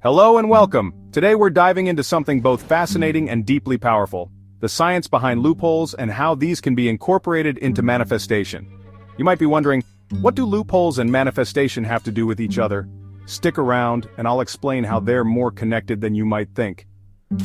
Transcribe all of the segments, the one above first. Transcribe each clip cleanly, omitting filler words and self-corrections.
Hello and welcome. Today we're diving into something both fascinating and deeply powerful: the science behind loopholes and how these can be incorporated into manifestation. You might be wondering, what do loopholes and manifestation have to do with each other? Stick around, and I'll explain how they're more connected than you might think.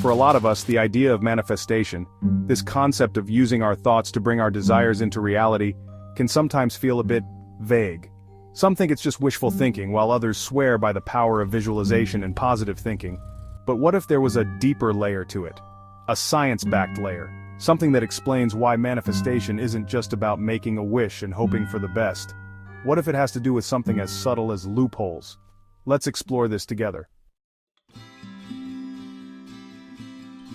For a lot of us, the idea of manifestation, this concept of using our thoughts to bring our desires into reality, can sometimes feel a bit vague. Some think it's just wishful thinking, while others swear by the power of visualization and positive thinking. But what if there was a deeper layer to it? A science-backed layer. Something that explains why manifestation isn't just about making a wish and hoping for the best. What if it has to do with something as subtle as loopholes? Let's explore this together.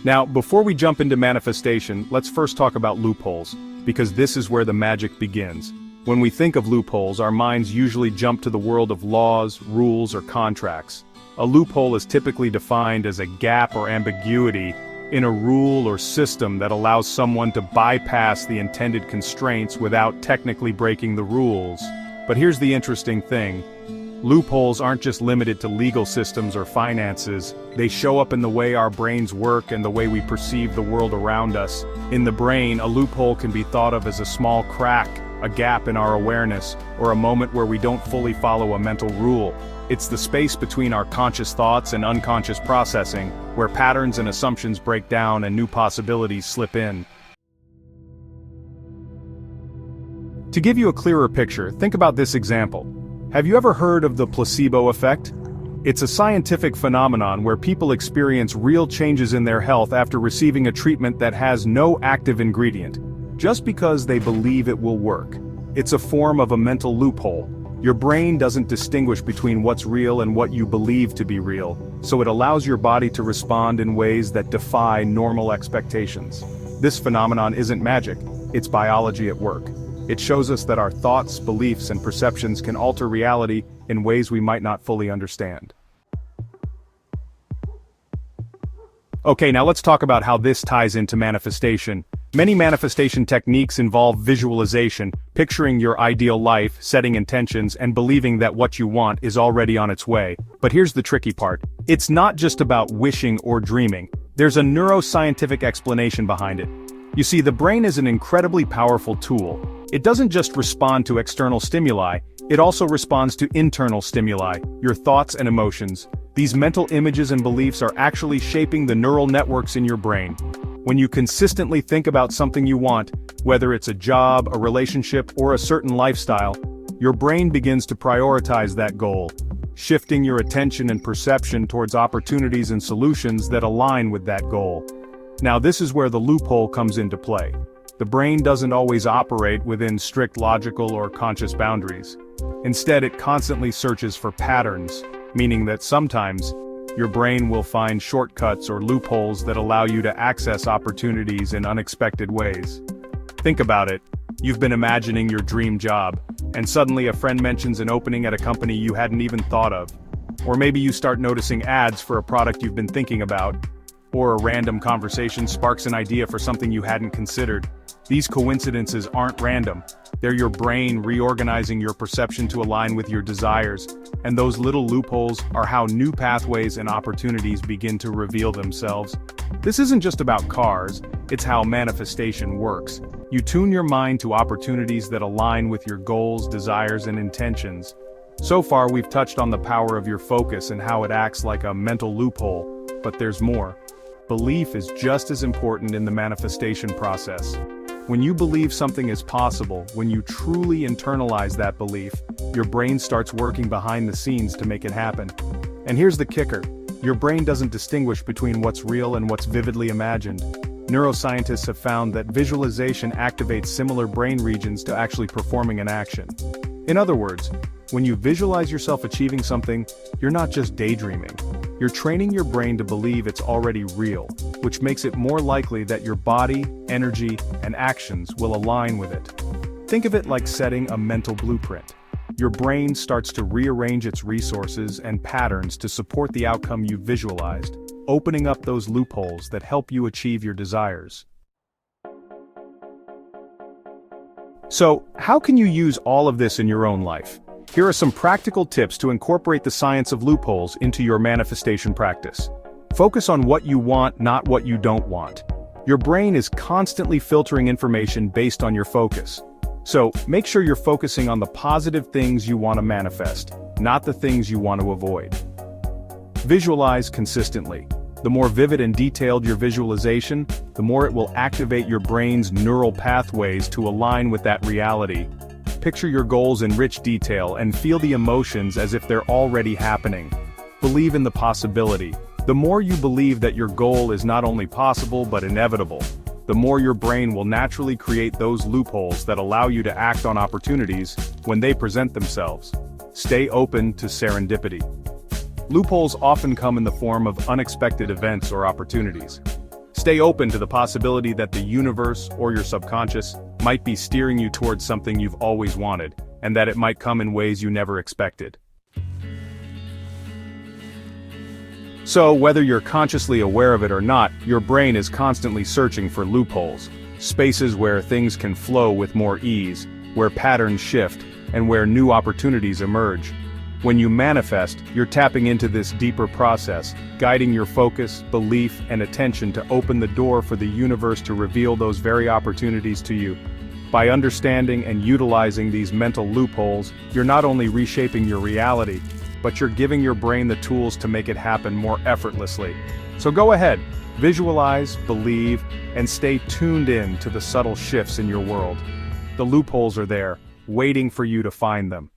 Now, before we jump into manifestation, let's first talk about loopholes, because this is where the magic begins. When we think of loopholes, our minds usually jump to the world of laws, rules, or contracts. A loophole is typically defined as a gap or ambiguity in a rule or system that allows someone to bypass the intended constraints without technically breaking the rules. But here's the interesting thing. Loopholes aren't just limited to legal systems or finances. They show up in the way our brains work and the way we perceive the world around us. In the brain, a loophole can be thought of as a small crack, a gap in our awareness, or a moment where we don't fully follow a mental rule. It's the space between our conscious thoughts and unconscious processing, where patterns and assumptions break down and new possibilities slip in. To give you a clearer picture, think about this example. Have you ever heard of the placebo effect? It's a scientific phenomenon where people experience real changes in their health after receiving a treatment that has no active ingredient, just because they believe it will work. It's a form of a mental loophole. Your brain doesn't distinguish between what's real and what you believe to be real, so it allows your body to respond in ways that defy normal expectations. This phenomenon isn't magic, it's biology at work. It shows us that our thoughts, beliefs, and perceptions can alter reality in ways we might not fully understand. Okay, now let's talk about how this ties into manifestation. Many manifestation techniques involve visualization, picturing your ideal life, setting intentions, and believing that what you want is already on its way. But here's the tricky part. It's not just about wishing or dreaming. There's a neuroscientific explanation behind it. You see, the brain is an incredibly powerful tool. It doesn't just respond to external stimuli, it also responds to internal stimuli, your thoughts and emotions. These mental images and beliefs are actually shaping the neural networks in your brain. When you consistently think about something you want, whether it's a job, a relationship, or a certain lifestyle, your brain begins to prioritize that goal, shifting your attention and perception towards opportunities and solutions that align with that goal. Now, this is where the loophole comes into play. The brain doesn't always operate within strict logical or conscious boundaries. Instead, it constantly searches for patterns, meaning that sometimes, your brain will find shortcuts or loopholes that allow you to access opportunities in unexpected ways. Think about it. You've been imagining your dream job, and suddenly a friend mentions an opening at a company you hadn't even thought of. Or maybe you start noticing ads for a product you've been thinking about. Or a random conversation sparks an idea for something you hadn't considered. These coincidences aren't random. They're your brain reorganizing your perception to align with your desires, and those little loopholes are how new pathways and opportunities begin to reveal themselves. This isn't just about cars, it's how manifestation works. You tune your mind to opportunities that align with your goals, desires, and intentions. So far, we've touched on the power of your focus and how it acts like a mental loophole, but there's more. Belief is just as important in the manifestation process. When you believe something is possible, when you truly internalize that belief, your brain starts working behind the scenes to make it happen. And here's the kicker. Your brain doesn't distinguish between what's real and what's vividly imagined. Neuroscientists have found that visualization activates similar brain regions to actually performing an action. In other words, when you visualize yourself achieving something, you're not just daydreaming. You're training your brain to believe it's already real, which makes it more likely that your body, energy, and actions will align with it. Think of it like setting a mental blueprint. Your brain starts to rearrange its resources and patterns to support the outcome you've visualized, opening up those loopholes that help you achieve your desires. So, how can you use all of this in your own life? Here are some practical tips to incorporate the science of loopholes into your manifestation practice. Focus on what you want, not what you don't want. Your brain is constantly filtering information based on your focus. So, make sure you're focusing on the positive things you want to manifest, not the things you want to avoid. Visualize consistently. The more vivid and detailed your visualization, the more it will activate your brain's neural pathways to align with that reality. Picture your goals in rich detail and feel the emotions as if they're already happening. Believe in the possibility. The more you believe that your goal is not only possible but inevitable, the more your brain will naturally create those loopholes that allow you to act on opportunities when they present themselves. Stay open to serendipity. Loopholes often come in the form of unexpected events or opportunities. Stay open to the possibility that the universe or your subconscious might be steering you towards something you've always wanted, and that it might come in ways you never expected. So, whether you're consciously aware of it or not, your brain is constantly searching for loopholes, spaces where things can flow with more ease, where patterns shift, and where new opportunities emerge. When you manifest, you're tapping into this deeper process, guiding your focus, belief, and attention to open the door for the universe to reveal those very opportunities to you. By understanding and utilizing these mental loopholes, you're not only reshaping your reality, but you're giving your brain the tools to make it happen more effortlessly. So go ahead, visualize, believe, and stay tuned in to the subtle shifts in your world. The loopholes are there, waiting for you to find them.